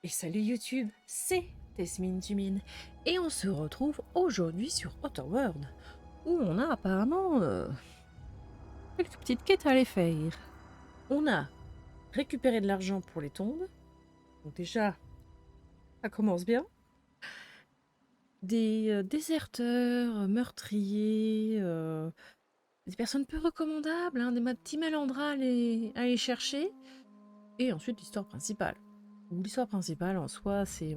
Et salut YouTube, c'est Tesmine Tumine et on se retrouve aujourd'hui sur Outer World où on a apparemment quelques petites quêtes à aller faire. On a récupéré de l'argent pour les tombes, donc déjà ça commence bien. Des déserteurs, meurtriers, des personnes peu recommandables, hein, des petits malandrins à aller chercher. Et ensuite l'histoire principale. L'histoire principale en soi, c'est...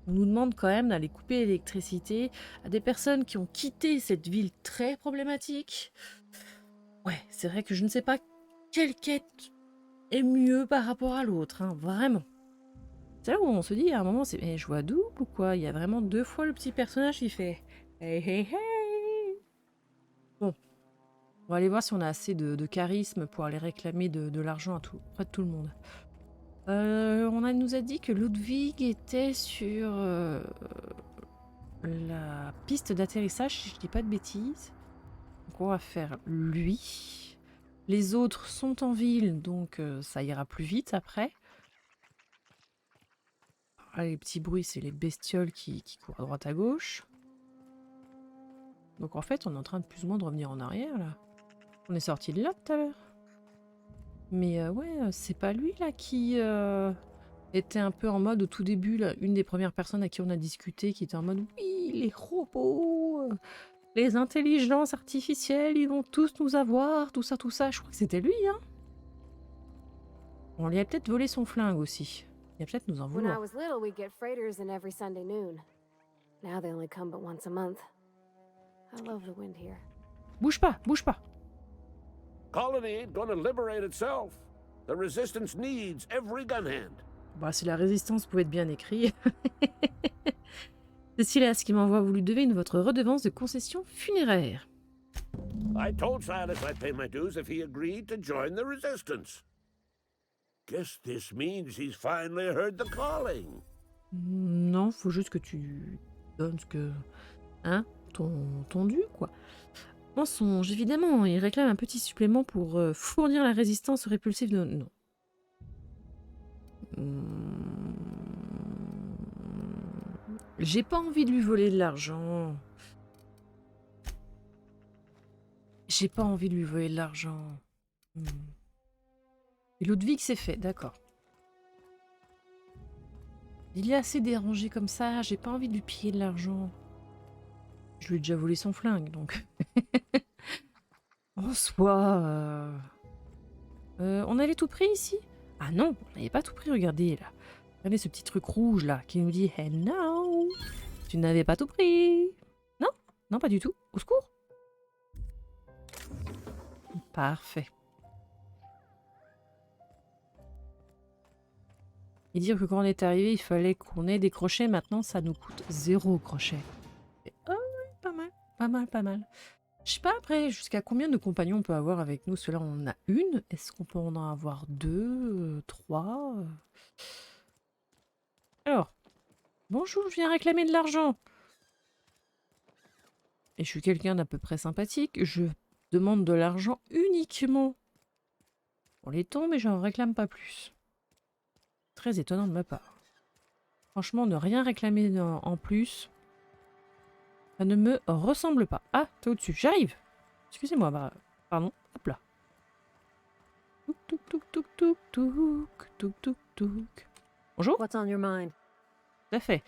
on nous demande quand même d'aller couper l'électricité à des personnes qui ont quitté cette ville très problématique. Ouais, c'est vrai que je ne sais pas quelle quête est mieux par rapport à l'autre, hein, vraiment. C'est là où on se dit à un moment, c'est je vois double ou quoi? Il y a vraiment deux fois le petit personnage qui fait hey hey hey. Bon, on va aller voir si on a assez de charisme pour aller réclamer de l'argent auprès de tout le monde. Nous a dit que Ludwig était sur la piste d'atterrissage, si je dis pas de bêtises. Donc on va faire lui. Les autres sont en ville, donc ça ira plus vite après. Ah, les petits bruits, c'est les bestioles qui courent à droite à gauche. Donc en fait, on est en train de plus ou moins de revenir en arrière, là. On est sorti de là tout à l'heure. Mais ouais, c'est pas lui, là, qui... était un peu en mode au tout début, là, une des premières personnes à qui on a discuté, qui était en mode oui, les robots, les intelligences artificielles, ils vont tous nous avoir, tout ça, tout ça. Je crois que c'était lui, hein. On lui a peut-être volé son flingue aussi. Il va peut-être nous en When I vouloir. was little, we'd get freighters in every Sunday noon. Now they only come but once a month. I love the wind here. Bouge pas, bouge pas. Colony ain't gonna liberate itself. The Resistance needs every gun hand. Bah, si la résistance pouvait être bien écrit. C'est Silas qui m'envoie, vous lui devez votre redevance de concession funéraire. I told Silas I'd pay my dues if he agreed to join the Resistance. Guess this means he's finally heard the calling. Non, faut juste que tu donnes ce que... Hein, ton dû, quoi. Mensonge, évidemment, il réclame un petit supplément pour fournir la résistance répulsive de... Non. J'ai pas envie de lui voler de l'argent. J'ai pas envie de lui voler de l'argent. Et Ludwig, c'est fait, d'accord. Il est assez dérangé comme ça, j'ai pas envie de lui piller de l'argent. Je lui ai déjà volé son flingue, donc... En soi... on avait tout pris ici? Ah non, on n'avait pas tout pris, regardez là. Regardez ce petit truc rouge là, qui nous dit « Hello, tu n'avais pas tout pris !» Non, non pas du tout. Au secours. Parfait. Et dire que quand on est arrivé, il fallait qu'on ait des crochets. Maintenant, ça nous coûte 0 crochet. Ah oui, pas mal, pas mal, pas mal. Je sais pas après, jusqu'à combien de compagnons on peut avoir avec nous? Cela, on en a une. Est-ce qu'on peut en avoir 2, 3? Alors, bonjour, je viens réclamer de l'argent. Et je suis quelqu'un d'à peu près sympathique. Je demande de l'argent uniquement pour les tombes et je n'en réclame pas plus. Très étonnant de ma part. Franchement, ne rien réclamer en plus, ça ne me ressemble pas. Ah, t'es au-dessus, j'arrive. Excusez-moi, bah, pardon, hop là. Touk touk touk touk touk touk touk touk touk. Bonjour. What's on your mind? Tout à fait.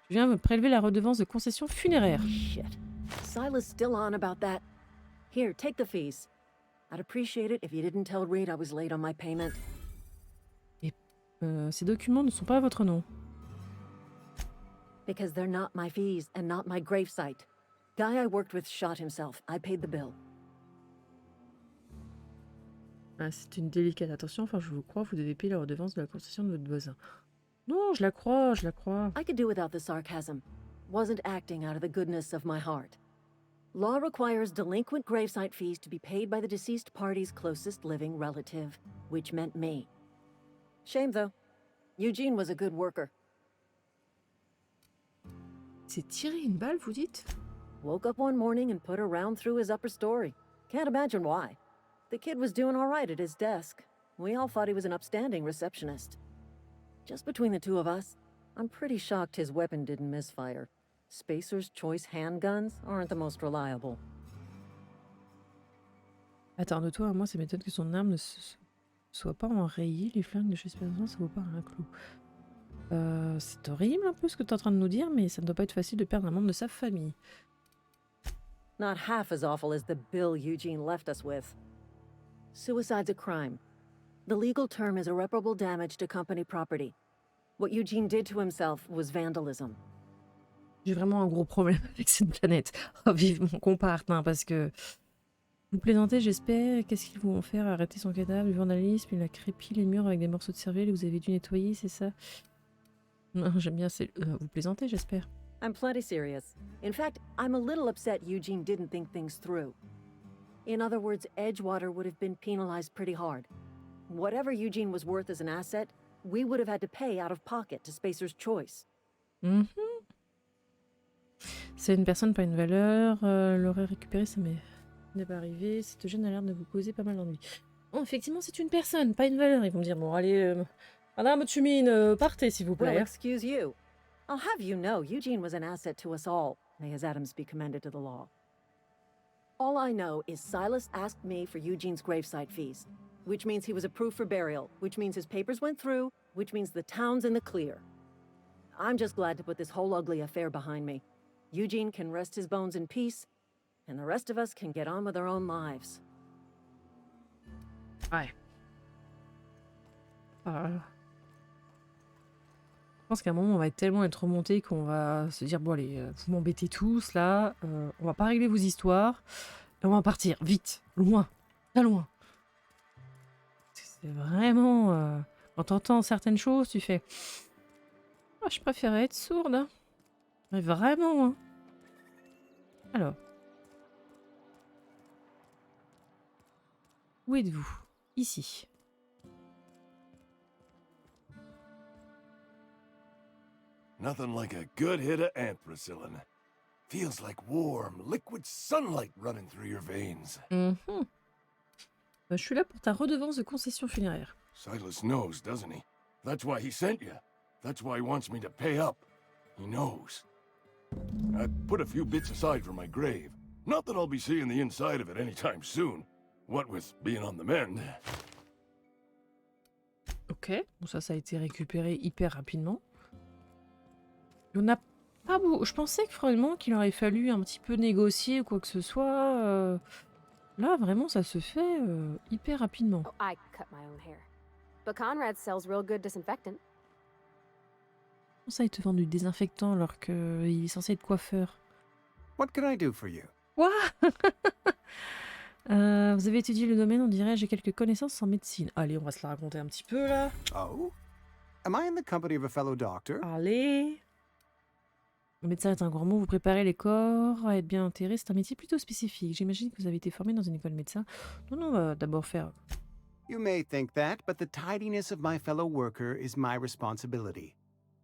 Je viens me prélever la redevance de concession funéraire. Shit. Silas still on about that. Here, take the fees. I'd appreciate it if you didn't tell Reed I was late on my payment. Ces documents ne sont pas à votre nom. Because they're not my fees and not my gravesite. Guy I worked with shot himself. I paid the bill. Ah, c'est une délicate attention, enfin je vous crois, vous devez payer la redevance de la concession de votre voisin. Non, je la crois, je la crois. I could do without the sarcasm. Wasn't acting out of the goodness of my heart. Law requires delinquent gravesite fees to be paid by the deceased party's closest living relative, which meant me. Shame though. Eugene was a good worker. C'est tirer une balle, vous dites? Woke up one morning and put a round through his upper story. Can't imagine why. The kid was doing all right at his desk. We all thought he was an upstanding receptionist. Just between the two of us, I'm pretty shocked his weapon didn't misfire. Spacer's Choice handguns aren't the most reliable. Attends, de toi à moi, ça m'étonne que son arme ne soit pas enrayée. Les flingues de chez Spencer, ça vaut pas un clou. C'est horrible un peu ce que tu es en train de nous dire, mais ça ne doit pas être facile de perdre un membre de sa famille. Not half as awful as the bill Eugene left us with. Suicide's a crime. The legal term is irreparable damage to company property. What Eugene did to himself was vandalism. J'ai vraiment un gros problème avec cette planète. Oh, vivement qu'on parte, hein, parce que... Vous plaisantez, j'espère. Qu'est-ce qu'ils vont faire? Arrêter son cadavre, du journalisme, il a crépi les murs avec des morceaux de cervelle et vous avez dû nettoyer, c'est ça? Non, j'aime bien, vous plaisantez, j'espère. I'm plenty serious. In fact, I'm a little upset Eugene didn't think things through. In other words, Edgewater would have been penalized pretty hard. Whatever Eugene was worth as an asset, we would have had to pay out of pocket to Spacer's Choice. C'est une personne, pas une valeur. L'aurait récupéré, ça n'est pas arrivé. Cette gêne a l'air de vous causer pas mal d'ennuis. Oh, effectivement, c'est une personne, pas une valeur. Ils vont me dire, bon, allez, Madame Tumine, partez, s'il vous Well, plaît. excuse you. I'll have you know Eugene was an asset to us all. May his atoms be commended to the law. All I know is Silas asked me for Eugene's gravesite fees, which means he was approved for burial, which means his papers went through, which means the town's in the clear. I'm just glad to put this whole ugly affair behind me. Eugene can rest his bones in peace, and the rest of us can get on with our own lives. Ouais. Je pense qu'à un moment, on va tellement être remonté qu'on va se dire, bon allez, vous m'embêtez tous, là, on va pas régler vos histoires, et on va partir, vite, loin, très loin. C'est vraiment... quand t'entends certaines choses, tu fais... Oh, je préférais être sourde, hein. Mais vraiment, hein. Alors. Où êtes-vous? Ici. Nothing like a good hit of ampicillin. Feels like warm, liquid sunlight running through your veins. Je suis là pour ta redevance de concession funéraire. Silas knows, doesn't he? That's why he sent you. That's why he wants me to pay up. He knows. I put a few bits aside for my grave. Not that I'll be seeing the inside of it anytime soon. What with being on the mend. Ok, bon ça a été récupéré hyper rapidement. On n'a pas beau... Je pensais que vraiment qu'il aurait fallu un petit peu négocier ou quoi que ce soit. Là, vraiment, ça se fait hyper rapidement. Oh, I cut my own hair. But Conrad sells real good disinfectant. Comment ça, il te vend du désinfectant alors qu'il est censé être coiffeur? What can I do for you? Quoi? Vous avez étudié le domaine, on dirait, j'ai quelques connaissances en médecine. Allez, on va se la raconter un petit peu, là. Oh? Am I in the company of a fellow doctor? Allez. Le médecin est un grand mot, vous préparez les corps à être bien enterrés. C'est un métier plutôt spécifique. J'imagine que vous avez été formé dans une école de médecin. Non, on va d'abord faire... You may think that, but the tidiness of my fellow worker is my responsibility.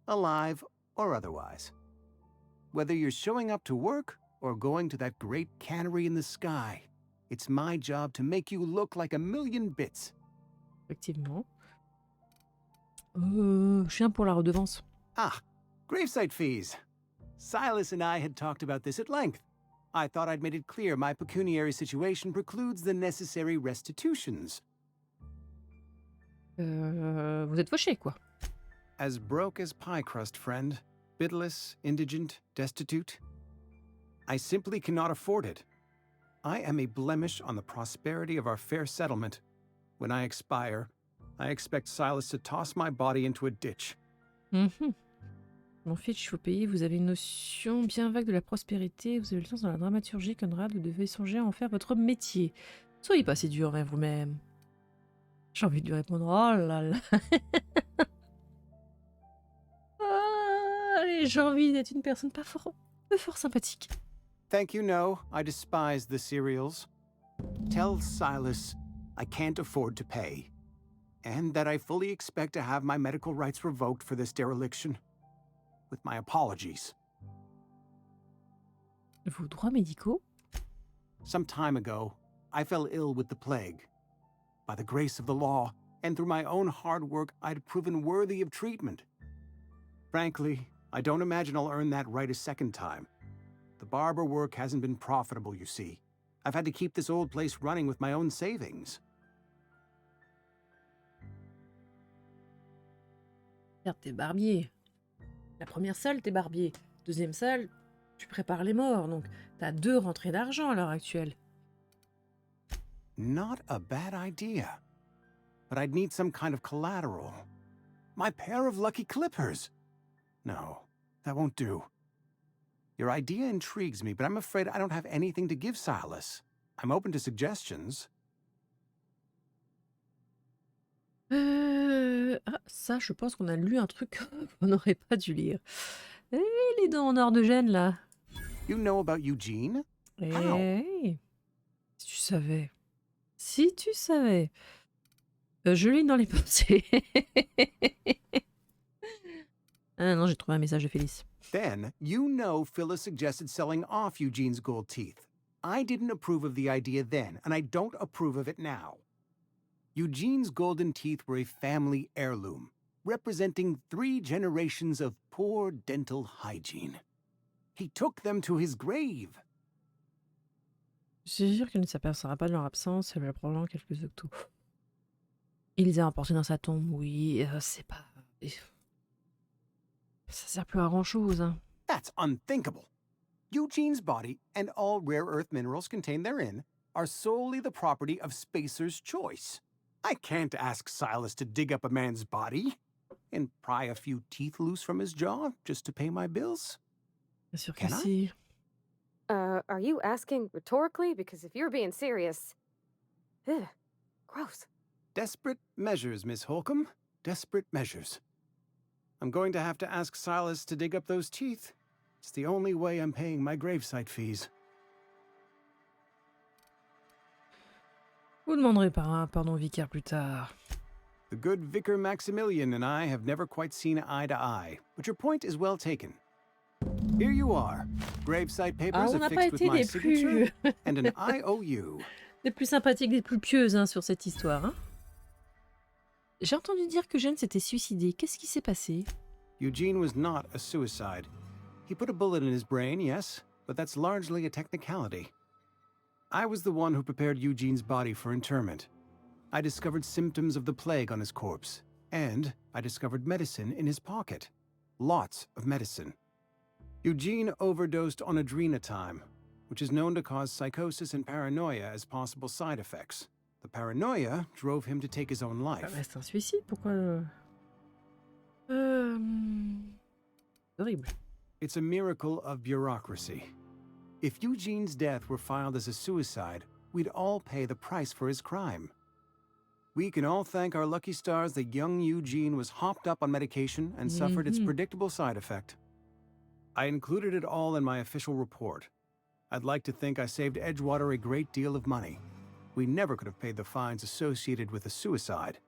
Alive or otherwise. Whether you're showing up to work or going to that great cannery in the sky, it's my job to make you look like a million bits. Effectivement. Je viens pour la redevance. Ah, gravesite fees. Silas and I had talked about this at length. I thought I'd made it clear my pecuniary situation precludes the necessary restitutions. Vous êtes fauché, quoi. As broke as pie crust, friend. Bidless, indigent, destitute. I simply cannot afford it. I am a blemish on the prosperity of our fair settlement. When I expire, I expect Silas to toss my body into a ditch. Mon fils, il faut payer. Vous avez une notion bien vague de la prospérité. Vous avez le sens dans la dramaturgie, Conrad. Vous devez songer à en faire votre métier. Soyez pas si dur envers vous-même. J'ai envie de lui répondre. Oh là là. Allez, j'ai envie d'être une personne pas fort sympathique. Thank you, no. I despise the cereals. Tell Silas I can't afford to pay. And that I fully expect to have my medical rights revoked for this dereliction. With my apologies. Vos droits médicaux? Some time ago, I fell ill with the plague. By the grace of the law, and through my own hard work, I'd proven worthy of treatment. Frankly, I don't imagine I'll earn that right a second time. The barber work hasn't been profitable, you see. I've had to keep this old place running with my own savings. Regarde, t'es barbier. La première salle, t'es barbier. Deuxième salle, tu prépares les morts. Donc, t'as 2 rentrées d'argent à l'heure actuelle. Not a bad idea. But I'd need some kind of collateral. My pair of lucky clippers! No, that won't do. Your idea intrigues me, but I'm afraid I don't have anything to give Silas. I'm open to suggestions. Ah, ça, je pense qu'on a lu un truc qu'on n'aurait pas dû lire. Eh, les dents en or de Gênes, là. You know about Eugene? Eh, si tu savais. Si tu savais. Je lis dans les pensées. Ah non, j'ai trouvé un message de Félix. Then, you know Phyllis suggested selling off Eugene's gold teeth. I didn't approve of the idea then, and I don't approve of it now. Eugene's golden teeth were a family heirloom, representing 3 generations of poor dental hygiene. He took them to his grave. Je suis sûre qu'elle ne s'apercevra pas de leur absence, elle va probablement quelques octos. Il les a emportés dans sa tombe, oui, c'est pas... Ça sert plus à grand-chose, hein. That's unthinkable. Eugene's body and all rare earth minerals contained therein are solely the property of Spacer's choice. I can't ask Silas to dig up a man's body and pry a few teeth loose from his jaw just to pay my bills. Bien sûr que Can I? si. Are you asking rhetorically? Because if you're being serious... Ugh, gross. Desperate measures, Miss Holcomb. Desperate measures. I'm going to have to ask Silas to dig up those teeth. It's the only way I'm paying my gravesite fees. Vous demanderez pardon au vicaire plus tard. The good Vicar Maximilian and I have never quite seen eye to eye, but your point is well taken. Here you are. Gravesite Ah, papers on n'a pas affixed with été my des signature plus... and an IOU. des plus sympathiques, des plus pieuses hein, sur cette histoire. Hein. J'ai entendu dire que Gênes s'était suicidé. Qu'est-ce qui s'est passé? Eugene was not a suicide. He put a bullet in his brain, yes, but that's largely a technicality. I was the one who prepared Eugene's body for interment. I discovered symptoms of the plague on his corpse, and I discovered medicine in his pocket. Lots of medicine. Eugene overdosed on adrenatime, which is known to cause psychosis and paranoia as possible side effects. The paranoia drove him to take his own Ah, life. bah, c'est un suicide, pourquoi... Horrible. It's a miracle of bureaucracy. If Eugene's death were filed as a suicide, we'd all pay the price for his crime. We can all thank our lucky stars that young Eugene was hopped up on medication and suffered its predictable side effect. I included it all in my official report. I'd like to think I saved Edgewater a great deal of money. We never could have paid the fines associated with a suicide.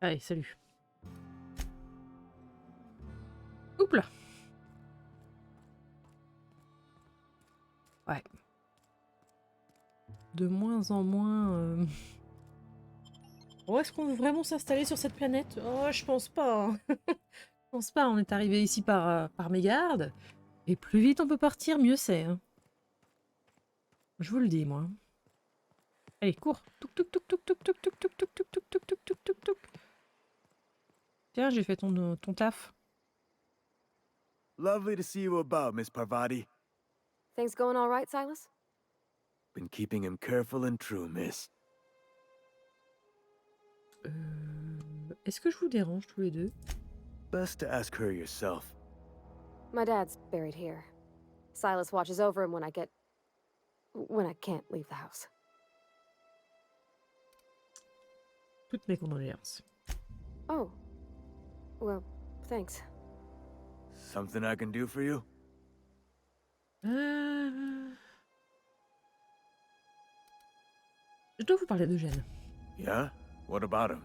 Allez, salut. Oups là. Ouais. De moins en moins... Oh, est-ce qu'on veut vraiment s'installer sur cette planète? Oh, je pense pas. Hein. Je pense pas, on est arrivé ici par mégarde. Et plus vite on peut partir, mieux c'est. Hein. Je vous le dis, moi. Allez, cours. Touk touk touk touk touk touk touk touk touk touk touk touk touk touk touk touk. Tiens, j'ai fait ton taf. Lovely to see you about, Miss Parvati. Things going all right, Silas? Been keeping him careful and true, miss. Est-ce que je vous dérange tous les deux? Best to ask her yourself. My dad's buried here. Silas watches over him when I can't leave the house. Toutes mes condoléances. Oh. Well, thanks. Something I can do for you? Je dois vous parler de Gênes. Yeah? What about him?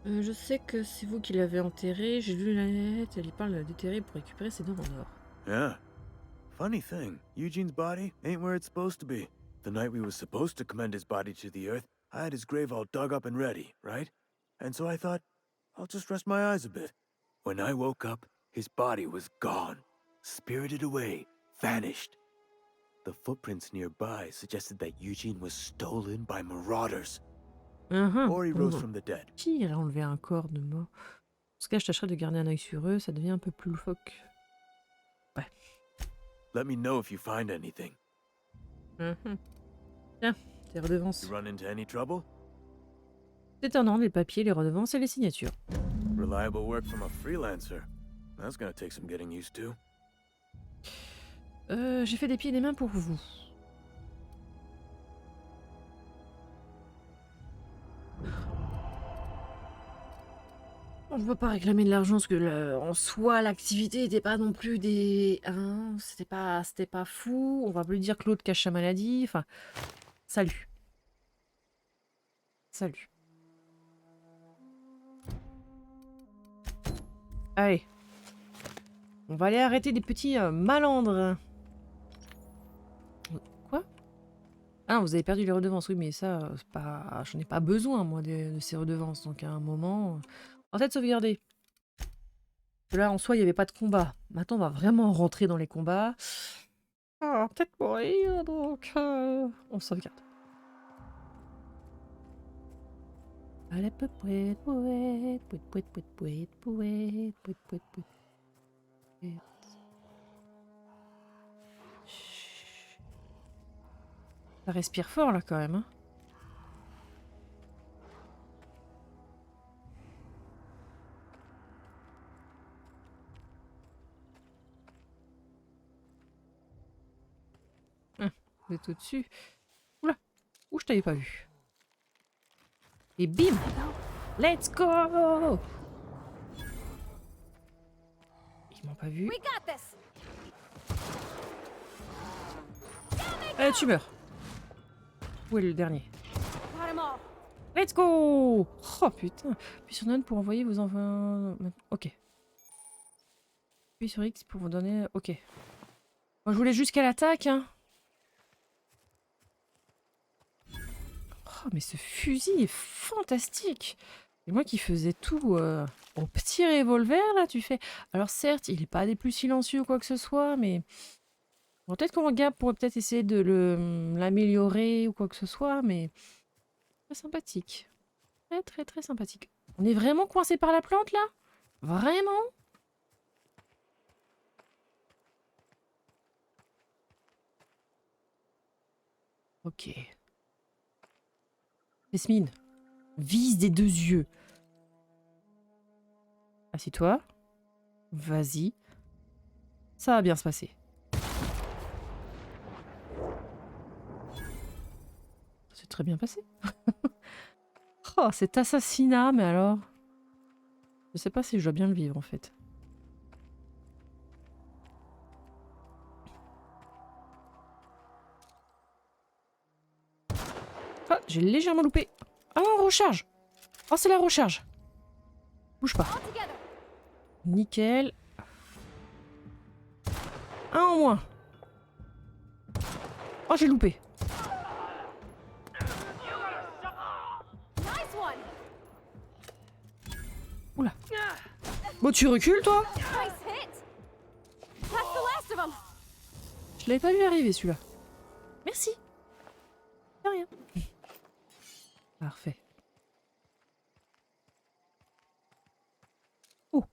Je sais que c'est vous qui l'avez enterré. J'ai lu la lettre. Elle y parle de la déterrer pour récupérer ses dents en or. Yeah. Funny thing, Eugene's body ain't where it's supposed to be. The night we was supposed to commend his body to the earth, I had his grave all dug up and ready, right? And so I thought, I'll just rest my eyes a bit. When I woke up, his body was gone. Spirited away. Vanished. The footprints nearby suggested that Eugene was stolen by marauders. Or he rose from the dead. Qui irait enlever un corps de mort? En tout cas, je tâcherai de garder un œil sur eux, ça devient un peu plus loufoque. Ouais. Let me know if you find anything. Tiens, tes redevances. You run into any trouble? Détendant les papiers, les redevances et les signatures. Reliable work from a freelancer. That's gonna take some getting used to. J'ai fait des pieds et des mains pour vous. On ne peut pas réclamer de l'argent parce que en soi l'activité n'était pas non plus des... Hein, c'était pas fou. On va plus dire que l'autre cache sa maladie. Enfin, salut. Salut. Allez. On va aller arrêter des petits malandres. Quoi? Ah, vous avez perdu les redevances. Oui, mais ça, c'est pas... j'en ai pas besoin, moi, de ces redevances. Donc, à un moment... En tête, sauvegarder. Là, en soi, il n'y avait pas de combat. Maintenant, on va vraiment rentrer dans les combats. Ah, peut-être mourir, donc... on sauvegarde. Allez, pouet, pouet, pouet, pouet, pouet, pouet, pouet, pouet, pouet, pouet. Ça respire fort, là, quand même, hein. Vous êtes au-dessus. Oula! Où je t'avais pas vu. Et bim! Let's go! Ils m'ont pas vu. Allez, tu meurs. Où est le dernier? Let's go! Oh putain! Puis sur N pour envoyer vos envois. Ok. Puis sur X pour vous donner. Ok. Moi je voulais juste qu'elle attaque, hein. Oh, mais ce fusil est fantastique! Et moi qui faisais tout au petit revolver, là, tu fais... Alors certes, il n'est pas des plus silencieux ou quoi que ce soit, mais... Bon, peut-être qu'on regarde pourrait peut-être essayer de l'améliorer ou quoi que ce soit, mais... Très sympathique. Très très très sympathique. On est vraiment coincé par la plante, là? Vraiment? Ok. Yasmine, vise des deux yeux. Assis-toi. Vas-y. Ça va bien se passer. C'est très bien passé. Oh, cet assassinat, mais alors... Je sais pas si je dois bien le vivre, en fait. Ah, j'ai légèrement loupé. Ah non, recharge. Oh, c'est la recharge. Bouge pas. Nickel. Un en moins. Oh, j'ai loupé. Oula. Bon, tu recules, toi? Je l'avais pas vu arriver, celui-là. Merci. De rien. Parfait. Oh.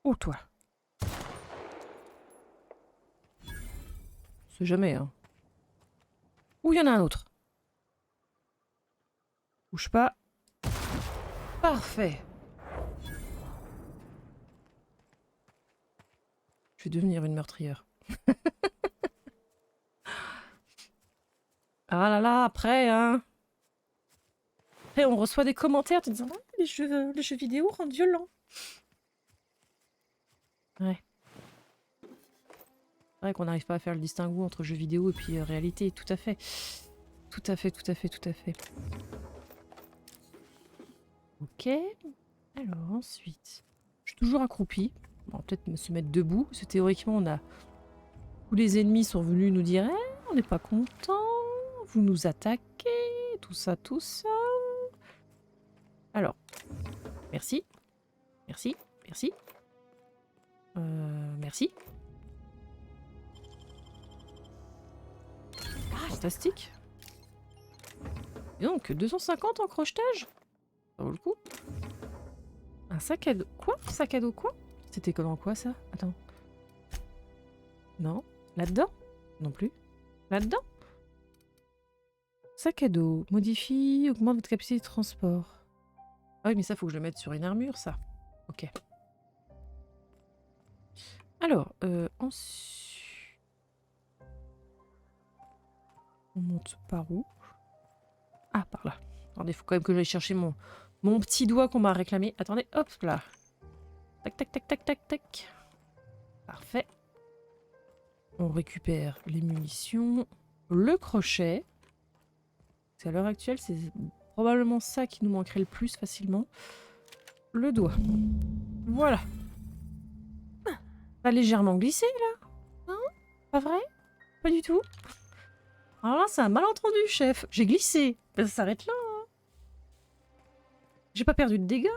Oh, toi. C'est jamais, hein. Ouh, il y en a un autre. Bouge pas. Parfait. Je vais devenir une meurtrière. Ah là là, après, hein. Après, on reçoit des commentaires te disant ah, les jeux vidéo rendent violents. Ouais. C'est vrai qu'on n'arrive pas à faire le distinguo entre jeux vidéo et puis réalité, tout à fait. Tout à fait, tout à fait, tout à fait. Ok. Alors ensuite, je suis toujours accroupie. On va peut-être se mettre debout, parce que théoriquement, on a... Tous les ennemis sont venus nous dire eh, on n'est pas content, vous nous attaquez, tout ça, tout ça. Alors, Merci. Merci. Merci. Merci. Fantastique. Et donc, 250 en crochetage? Ça vaut le coup. Un sac à dos. Quoi? Sac à dos quoi? C'était comment quoi ça? Attends. Non? Là-dedans? Non plus. Là-dedans? Sac à dos. Modifie, augmente votre capacité de transport. Ah oui, mais ça, faut que je le mette sur une armure, ça. Ok. Alors, ensuite... On monte par où? Ah, par là. Attendez, il faut quand même que j'aille chercher mon petit doigt qu'on m'a réclamé. Attendez, hop là. Tac, tac, tac, tac, tac, tac. Parfait. On récupère les munitions. Le crochet. Parce qu'à l'heure actuelle, c'est probablement ça qui nous manquerait le plus facilement. Le doigt. Voilà. Pas légèrement glissé, là? Non? Pas vrai? Pas du tout? Alors là, c'est un malentendu, chef. J'ai glissé. Ça s'arrête là. Hein. J'ai pas perdu de dégâts.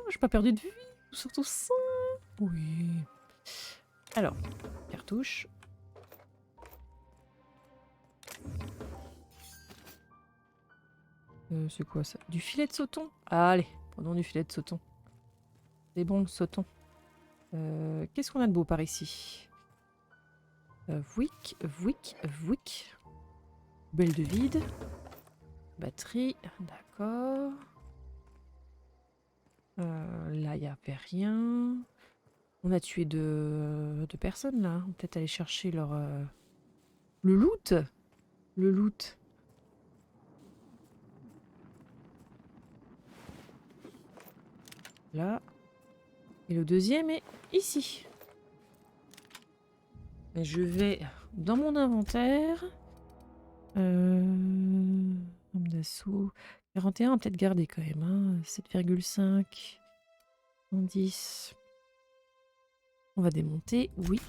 J'ai pas perdu de vie. Surtout ça. Oui. Alors, cartouche. C'est quoi ça? Du filet de sauton? Allez, prenons du filet de sauton. C'est bon le sauton. Qu'est-ce qu'on a de beau par ici? Vouic, vouic, vouic. Belle de vide. Batterie, d'accord. Là, il n'y avait rien. On a tué deux personnes, là. On peut peut-être aller chercher leur... Le loot. Le loot. Là. Et le deuxième est ici. Et je vais dans mon inventaire. Arme d'assaut. 41, on va peut-être garder quand même. Hein. 7,5. 110. On va démonter, oui.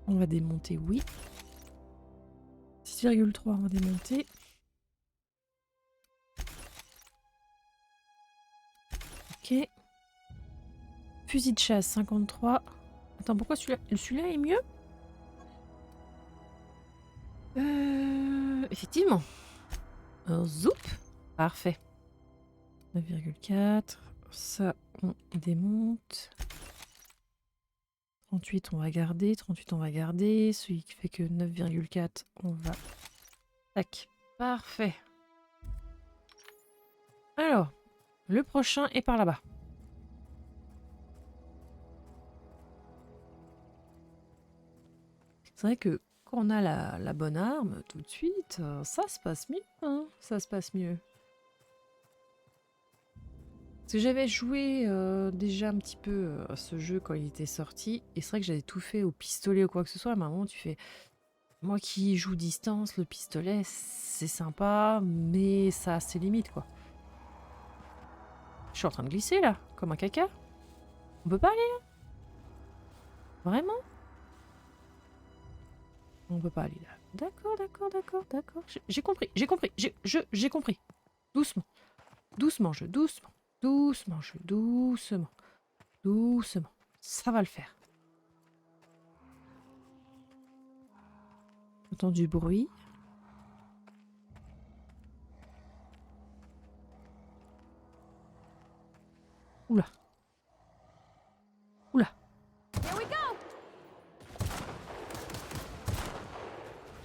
On va démonter, oui. 6,3, on va démonter. Ok. Fusil de chasse, 53. Attends, pourquoi celui-là est mieux? Effectivement. Zoup. Parfait. 9,4. Ça, on démonte. 38, on va garder. 38, on va garder. Celui qui fait que 9,4, on va... Tac. Parfait. Alors, le prochain est par là-bas. C'est vrai que quand on a la bonne arme, tout de suite, ça se passe mieux. Hein, ça se passe mieux. Parce que j'avais joué déjà un petit peu à ce jeu quand il était sorti. Et c'est vrai que j'avais tout fait au pistolet ou quoi que ce soit. À un moment, tu fais... Moi qui joue distance, le pistolet, c'est sympa, mais ça a ses limites, quoi. Je suis en train de glisser, là, comme un caca. On peut pas aller, là? Vraiment? On peut pas aller là. D'accord, d'accord, d'accord, d'accord. J'ai compris, j'ai compris, j'ai compris. Doucement. Doucement, doucement. Doucement, doucement. Doucement. Ça va le faire. J'entends du bruit. Oula. Oula. Here we go.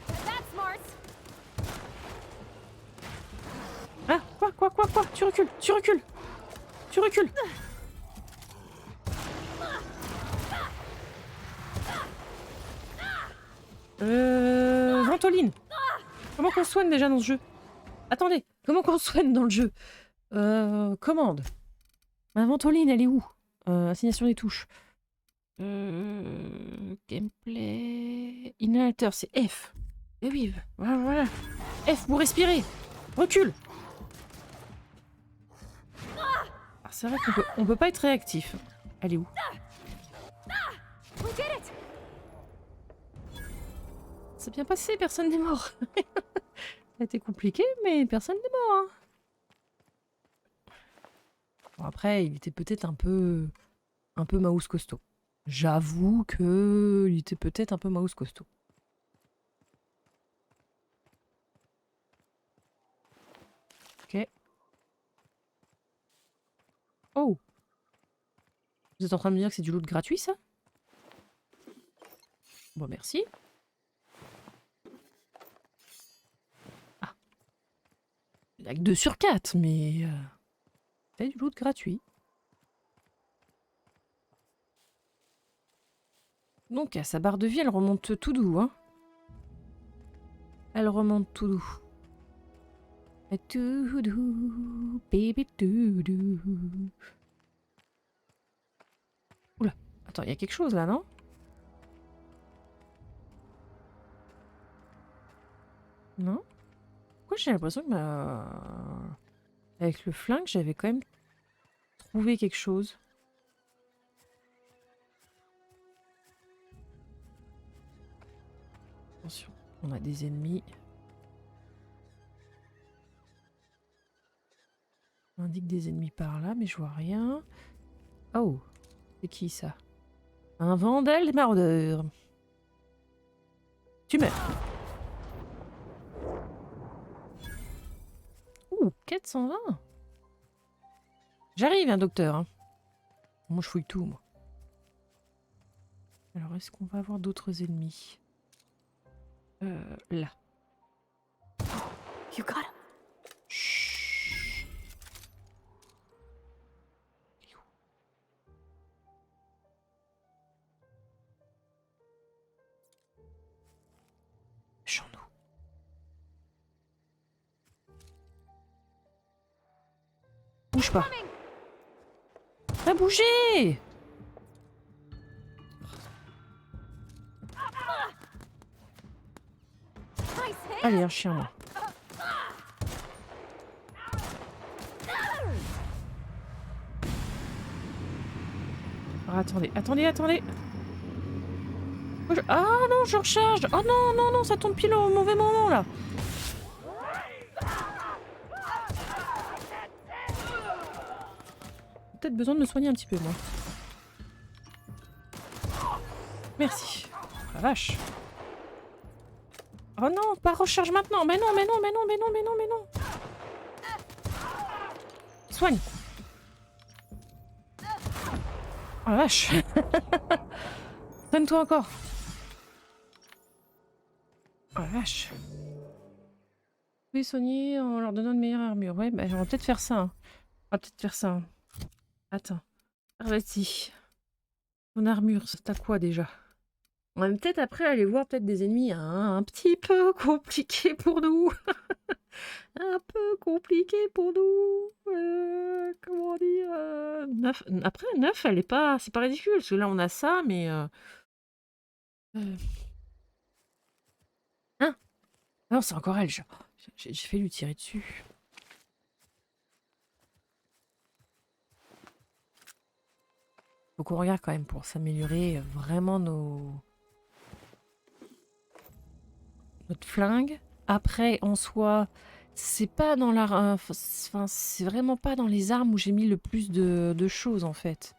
That's smart. Ah, quoi? Tu recules. Ventoline. Comment qu'on soigne déjà dans ce jeu? Attendez, comment qu'on soigne dans le jeu? Commande. Ma ventoline, elle est où? Assignation des touches. Gameplay... Inhalateur, c'est F. Et oui, voilà. F pour respirer. Recule. Ah, c'est vrai qu'on peut pas être réactif. Elle est où? C'est bien passé, personne n'est mort. Ça a été compliqué, mais personne n'est mort. Hein. Bon, après, il était peut-être un peu mouse costaud. J'avoue que il était peut-être un peu mouse costaud. Ok. Oh! Vous êtes en train de me dire que c'est du loot gratuit, ça? Bon, merci. Ah. Il n'y a que 2 sur 4, mais... c'est du loot gratuit. Donc, à sa barre de vie, elle remonte tout doux, hein. Elle remonte tout doux. Tout doux, baby tout doux. Oula, attends, il y a quelque chose là, non? Non? Pourquoi j'ai l'impression que avec le flingue, j'avais quand même trouvé quelque chose. Attention, on a des ennemis. On indique des ennemis par là, mais je vois rien. Oh, c'est qui ça? Un vandale maraudeur. Tu meurs. Ouh, 420. J'arrive, un docteur. Hein. Moi, je fouille tout, moi. Alors, est-ce qu'on va avoir d'autres ennemis? Là. You got him. Chut. Méchons-nous. Bouge pas. Va bouger! Nice hit. Allez, un chien, moi. Alors, attendez. Ah non, je recharge. Oh non, ça tombe pile au mauvais moment, là. Peut-être besoin de me soigner un petit peu, moi. Merci. La vache. Oh non, pas recharge maintenant. Mais non. Soigne. Oh la vache. Soigne-toi encore. Oh la vache. Oui, soigner en leur donnant une meilleure armure. Ouais, bah, on va peut-être faire ça. Hein. Attends. Vas-y. Ton armure, c'est à quoi déjà? On va peut-être après aller voir peut-être des ennemis un petit peu compliqués pour nous. Un peu compliqué pour nous. Comment dire 9. Après, 9, elle est pas... c'est pas ridicule. Parce que là, on a ça, mais... Hein? Ah non, c'est encore elle. J'ai fait lui tirer dessus. Faut qu'on regarde quand même pour s'améliorer vraiment notre flingue. Après, en soi, c'est pas dans la... Enfin, c'est vraiment pas dans les armes où j'ai mis le plus de choses, en fait.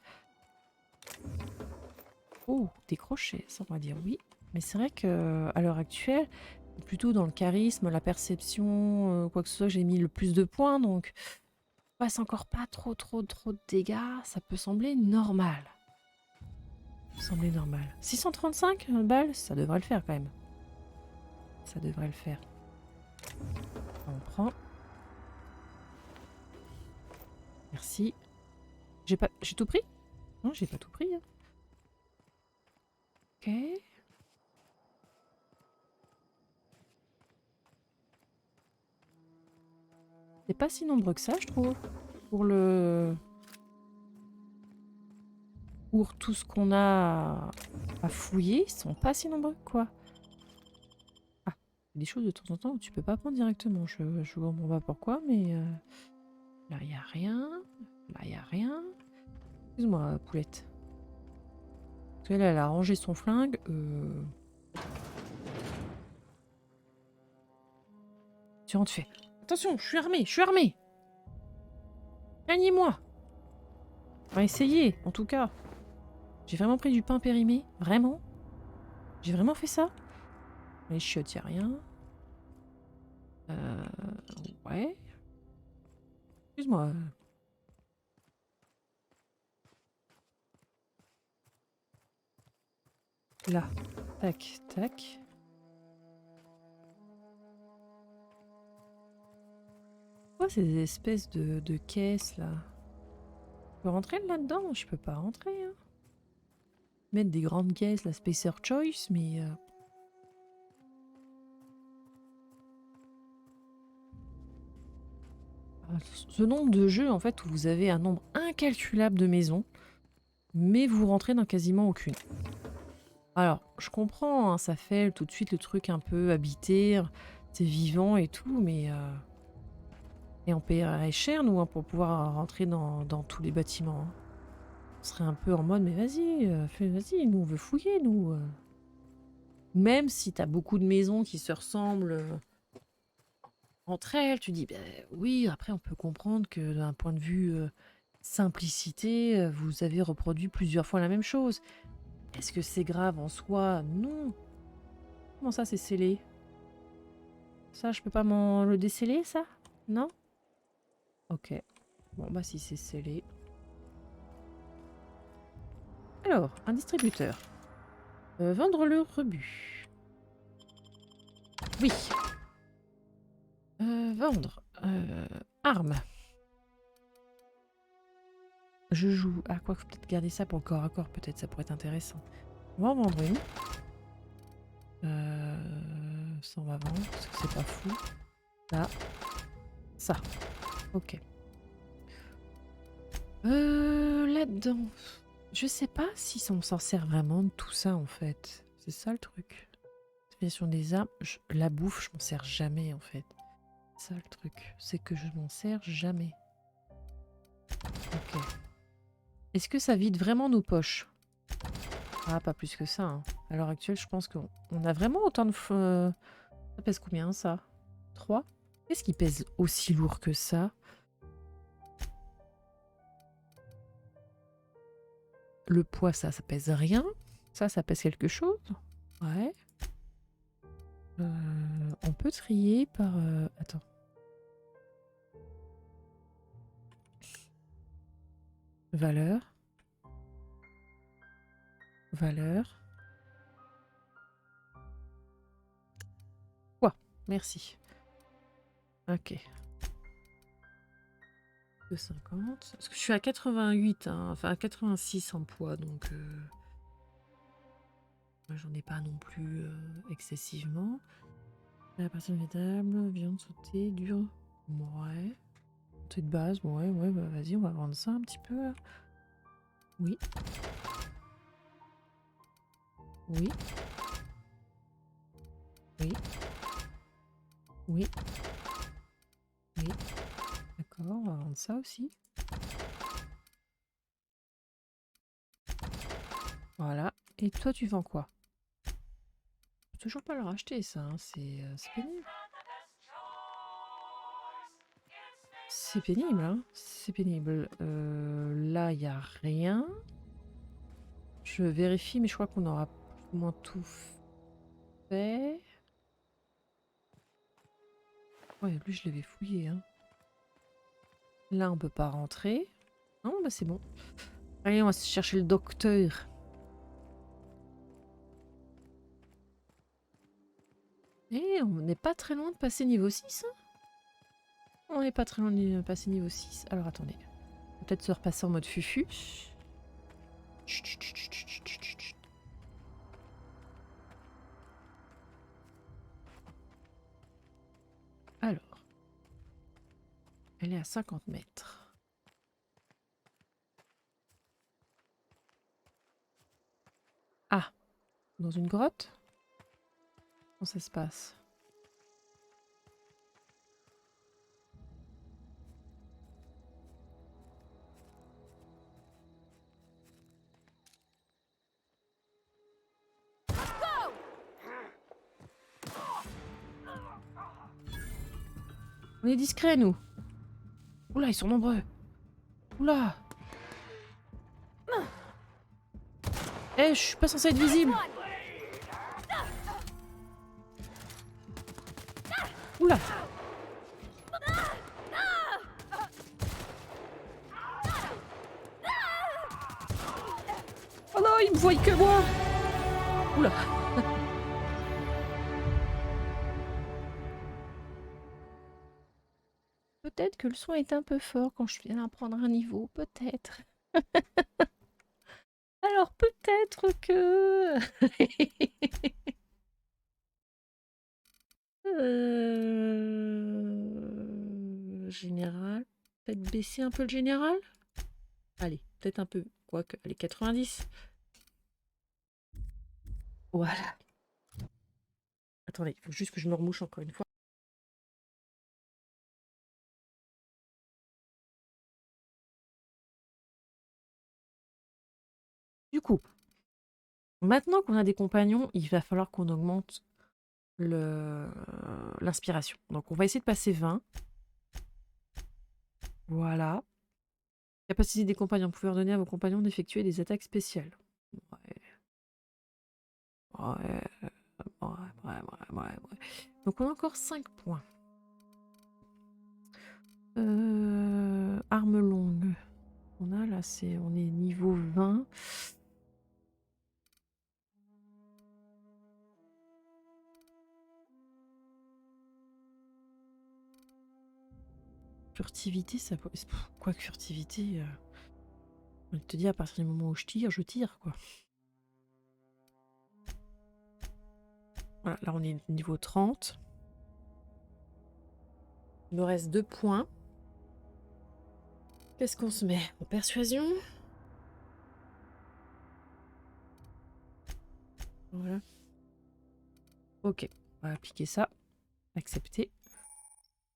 Oh, des crochets, ça on va dire oui. Mais c'est vrai que à l'heure actuelle, c'est plutôt dans le charisme, la perception, quoi que ce soit, j'ai mis le plus de points. Donc, passe encore pas trop de dégâts. Ça peut sembler normal. 635 balles, ça devrait le faire quand même. Ça devrait le faire. On prend. Merci. J'ai tout pris? Non, j'ai pas tout pris. Hein. Ok. C'est pas si nombreux que ça, je trouve. Pour tout ce qu'on a à fouiller, ils sont pas si nombreux, quoi. Ah, il y a des choses de temps en temps où tu peux pas prendre directement. Je comprends pas pourquoi, mais... Là, il y a rien. Là, il y a rien. Excuse-moi, poulette. Parce qu'elle, elle a rangé son flingue. Tu rentres fait. Attention, je suis armée. Gagnez-moi. On va essayer, en tout cas. J'ai vraiment pris du pain périmé? Vraiment? J'ai vraiment fait ça? Les chiottes, y'a rien. Ouais. Excuse-moi. Là. Tac, tac. Quoi ces espèces de caisses là? Je peux rentrer là-dedans? Je peux pas rentrer. Hein. Mettre des grandes caisses, la Spacer Choice, mais... Ce nombre de jeux en fait où vous avez un nombre incalculable de maisons, mais vous rentrez dans quasiment aucune. Alors, je comprends, hein, ça fait tout de suite le truc un peu habité, c'est vivant et tout, mais... Et on paierait cher, nous, hein, pour pouvoir rentrer dans tous les bâtiments. Hein. On serait un peu en mode, mais vas-y, vas-y, nous, on veut fouiller, nous. Même si t'as beaucoup de maisons qui se ressemblent entre elles, tu dis, bah, oui, après, on peut comprendre que d'un point de vue simplicité, vous avez reproduit plusieurs fois la même chose. Est-ce que c'est grave en soi? Non. Comment ça, c'est scellé? Ça, je peux pas le déceler, ça? Non? Ok. Bon, bah si c'est scellé. Alors, un distributeur. Vendre le rebut. Oui. Vendre. Armes. Je joue. Ah, quoi, faut peut-être garder ça pour le corps à corps. Peut-être, ça pourrait être intéressant. On va en vendre une. Ça, on va vendre, parce que c'est pas fou. Là. Ça. Ok. Là-dedans. Je sais pas si on s'en sert vraiment de tout ça, en fait. C'est ça, le truc. Sur des armes. La bouffe, je m'en sers jamais, en fait. C'est ça, le truc. C'est que je m'en sers jamais. Ok. Est-ce que ça vide vraiment nos poches? Ah, pas plus que ça. Hein. À l'heure actuelle, je pense qu'on a vraiment autant de... Ça pèse combien, ça? 3? Qu'est-ce qui pèse aussi lourd que ça? Le poids, ça pèse rien. Ça pèse quelque chose. Ouais. On peut trier par... Attends. Valeur. Valeur. Quoi? Merci. Ok. 2,50. Parce que je suis à 88, hein, enfin à 86 en poids, donc... J'en ai pas non plus excessivement. La personne véritable, viande sautée, dure. Ouais. Sautée de base, ouais, bah vas-y, on va vendre ça un petit peu. Là. Oui. Oui. Oui. Oui. Oui. D'accord, on va vendre ça aussi. Voilà. Et toi, tu vends quoi? Toujours pas le racheter, ça. Hein. C'est pénible. C'est pénible, hein. C'est pénible. Là, il n'y a rien. Je vérifie, mais je crois qu'on aura plus ou moins tout fait. Ouais, lui, je l'avais fouillé. Hein. Là, on peut pas rentrer. Non, bah c'est bon. Allez, on va chercher le docteur. Et on n'est pas très loin de passer niveau 6. Hein. On n'est pas très loin de passer niveau 6. Alors, attendez. Peut-être se repasser en mode fufu. Chut, chut, chut, chut, chut, chut, chut. Alors. Elle est à 50 mètres. Ah. Dans une grotte? Comment ça se passe? On est discret, nous. Oula, ils sont nombreux. Oula. Eh, je suis pas censée être visible. Oula. Oh non, il me voit que moi. Oula. Peut-être que le son est un peu fort quand je viens d'apprendre un niveau, peut-être. Alors peut-être que... Général. Peut-être baisser un peu le général. Allez, peut-être un peu. Quoique, allez, 90. Voilà. Attendez, il faut juste que je me remouche encore une fois. Du coup, maintenant qu'on a des compagnons, il va falloir qu'on augmente l'inspiration. Donc on va essayer de passer 20. Voilà. Capacité des compagnons. Vous pouvez ordonner à vos compagnons d'effectuer des attaques spéciales. Ouais. Ouais. Donc on a encore 5 points. Arme longue. On a là, on est niveau 20. Furtivité, ça peut... Quoi que furtivité... Je te dis, à partir du moment où je tire, quoi. Voilà, là on est niveau 30. Il me reste 2 points. Qu'est-ce qu'on se met? En persuasion? Voilà. Ok, on va appliquer ça. Accepter.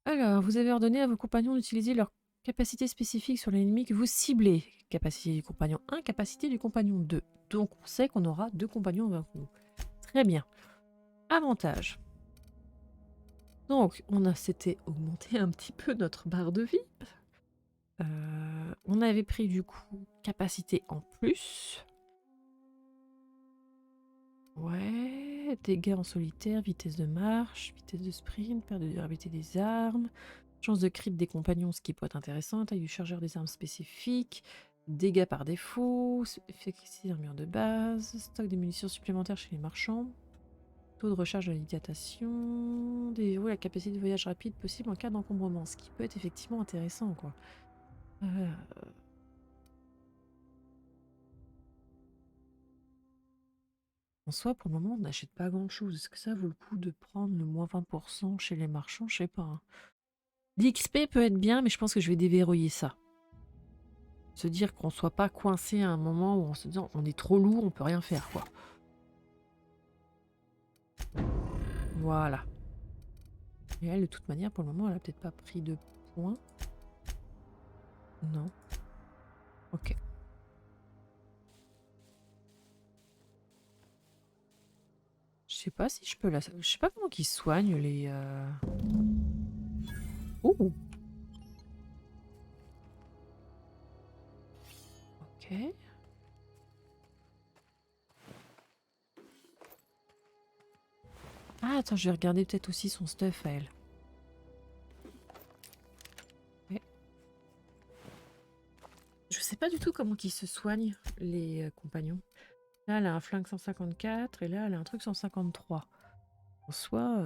Alors, vous avez ordonné à vos compagnons d'utiliser leur capacité spécifique sur l'ennemi que vous ciblez. Capacité du compagnon 1, capacité du compagnon 2. Donc on sait qu'on aura 2 compagnons avec nous. Très bien. Avantage. Donc, s'était augmenté un petit peu notre barre de vie. On avait pris du coup capacité en plus. Ouais, dégâts en solitaire, vitesse de marche, vitesse de sprint, perte de durabilité des armes, chance de crit des compagnons, ce qui peut être intéressant, taille du chargeur des armes spécifiques, dégâts par défaut, effectif d'armure de base, stock de munitions supplémentaires chez les marchands, taux de recharge de la dilatation, déverrouiller la capacité de voyage rapide possible en cas d'encombrement, ce qui peut être effectivement intéressant, quoi. En soi, pour le moment, on n'achète pas grand-chose. Est-ce que ça vaut le coup de prendre le moins 20% chez les marchands? Je sais pas. Hein. L'XP peut être bien, mais je pense que je vais déverrouiller ça. Se dire qu'on soit pas coincé à un moment où on se dit on est trop lourd, on peut rien faire, quoi. Voilà. Et elle, de toute manière, pour le moment, elle a peut-être pas pris de points. Non. Ok. Je sais pas si je peux la... Je sais pas comment qu'ils soignent les... Oh. Ok. Ah, attends, je vais regarder peut-être aussi son stuff à elle. Okay. Je sais pas du tout comment ils se soignent, les compagnons. Là, elle a un flingue 154 et là, elle a un truc 153. En soi,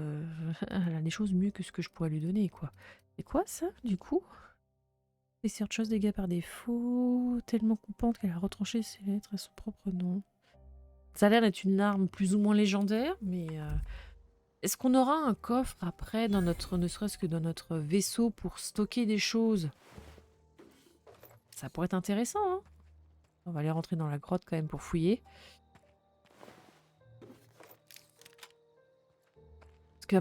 elle a des choses mieux que ce que je pourrais lui donner, quoi. C'est quoi, ça, du coup? C'est autre chose, dégâts par défaut, tellement coupante qu'elle a retranché ses lettres à son propre nom. Ça a l'air d'être une arme plus ou moins légendaire, mais... Est-ce qu'on aura un coffre après, dans notre, ne serait-ce que dans notre vaisseau, pour stocker des choses? Ça pourrait être intéressant, hein? On va aller rentrer dans la grotte quand même pour fouiller. Parce que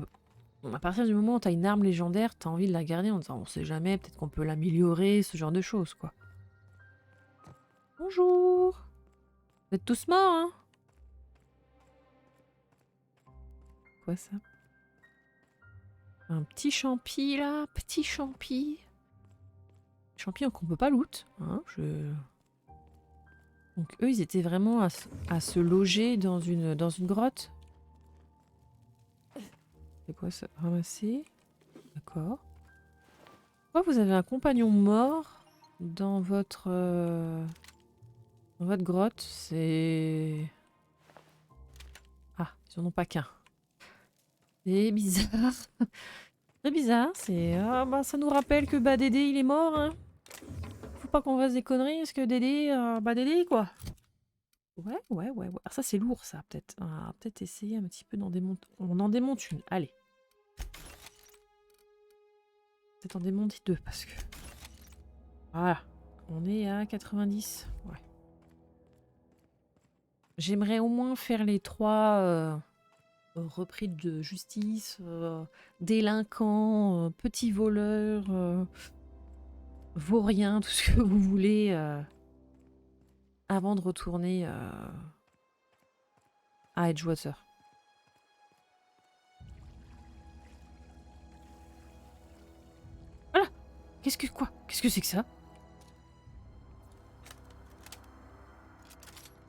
à partir du moment où tu as une arme légendaire, tu as envie de la garder en disant on sait jamais, peut-être qu'on peut l'améliorer, ce genre de choses, quoi. Bonjour! Vous êtes tous morts, hein? Quoi ça? Un petit champi là, petit champi. Champi qu'on peut pas loot, hein? Donc eux, ils étaient vraiment à se loger dans une grotte. C'est quoi ça? Ramasser. D'accord. Pourquoi vous avez un compagnon mort dans votre grotte? C'est... Ah, ils en ont pas qu'un. C'est bizarre. Très bizarre. C'est... Ah bah ça nous rappelle que bah Dédé il est mort. Hein. Faut pas qu'on fasse des conneries parce que Dédé... bah Dédé quoi. Ouais. Alors ça c'est lourd ça peut-être. On va peut-être essayer un petit peu d'en démonter. On en démonte une. Allez. Peut-être en démonter deux parce que... Voilà. On est à 90. Ouais. J'aimerais au moins faire les 3 repris de justice, délinquants, petits voleurs, vauriens, tout ce que vous voulez, avant de retourner à Edgewater. Voilà. Qu'est-ce que c'est que ça?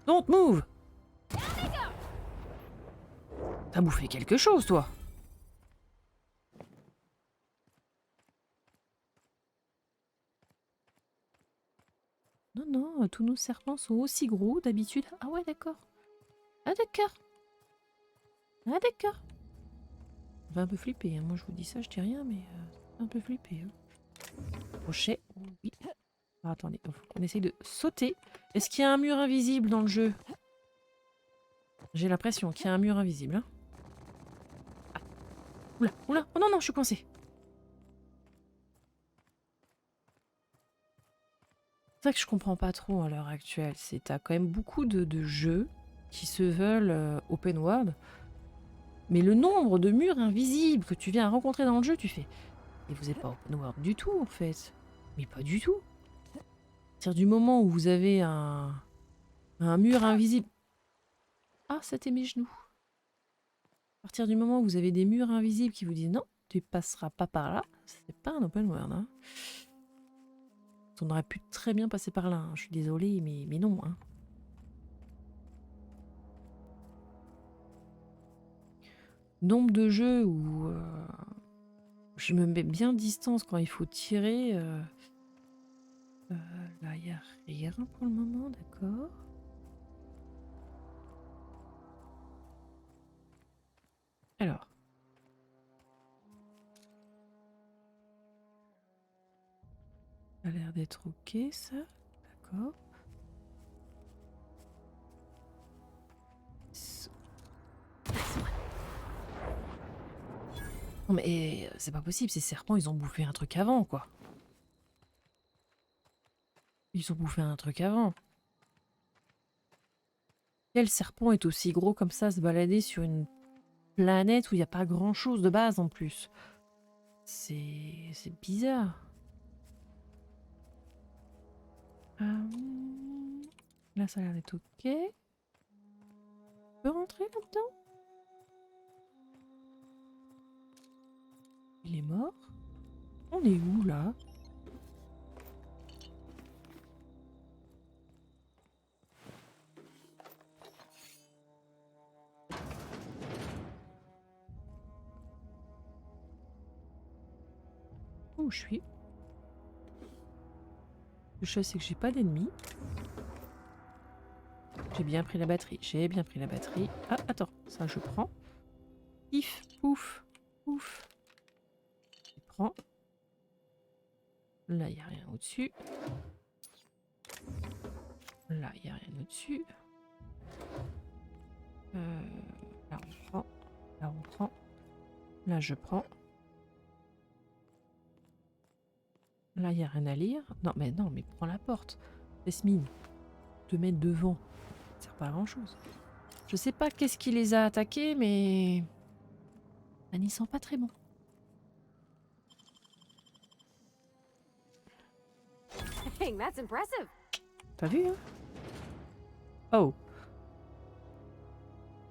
Don't move! T'as bouffé quelque chose, toi? Non, tous nos serpents sont aussi gros d'habitude. Ah ouais, d'accord. Ah d'accord. Ah d'accord. On va un peu flipper, hein. Moi je vous dis ça, je dis rien, mais un peu flipper. Hein. Crochet, oui. Ah, attendez, on essaye de sauter. Est-ce qu'il y a un mur invisible dans le jeu? J'ai l'impression qu'il y a un mur invisible. Hein. Ah. Oula, oh non, je suis coincée. C'est ça que je comprends pas trop à l'heure actuelle. C'est t'as quand même beaucoup de jeux qui se veulent open world. Mais le nombre de murs invisibles que tu viens rencontrer dans le jeu, tu fais... Et vous n'êtes pas open world du tout, en fait. Mais pas du tout. À partir du moment où vous avez un mur invisible... Ah, c'était mes genoux. À partir du moment où vous avez des murs invisibles qui vous disent non, tu passeras pas par là, c'est pas un open world. Hein. On aurait pu très bien passer par là. Hein. Je suis désolée, mais non. Hein. Nombre de jeux où je me mets bien distance quand il faut tirer. Là, il n'y a rien pour le moment, d'accord. Alors. Ça a l'air d'être ok, ça. D'accord. Non mais c'est pas possible, ces serpents, ils ont bouffé un truc avant, quoi. Ils ont bouffé un truc avant. Quel serpent est aussi gros comme ça, se balader sur une planète où il n'y a pas grand-chose de base en plus? C'est bizarre. Là, ça a l'air d'être ok. On peut rentrer là-dedans? Il est mort? On est où, là? Où je suis? Le chose, c'est que j'ai pas d'ennemis. J'ai bien pris la batterie. Ah, attends, ça je prends. Pif, pouf, pouf. Je prends. Là, il n'y a rien au-dessus. Là, il n'y a rien au-dessus. Là, on prend. Là, on prend. Là, je prends. Là, il n'y a rien à lire. Non, mais prends la porte. Esmine, te mettre devant. Ça sert pas à grand-chose. Je sais pas qu'est-ce qui les a attaqués, mais... Ça n'y sent pas très bon. Dang, that's impressive. T'as vu, hein? Oh.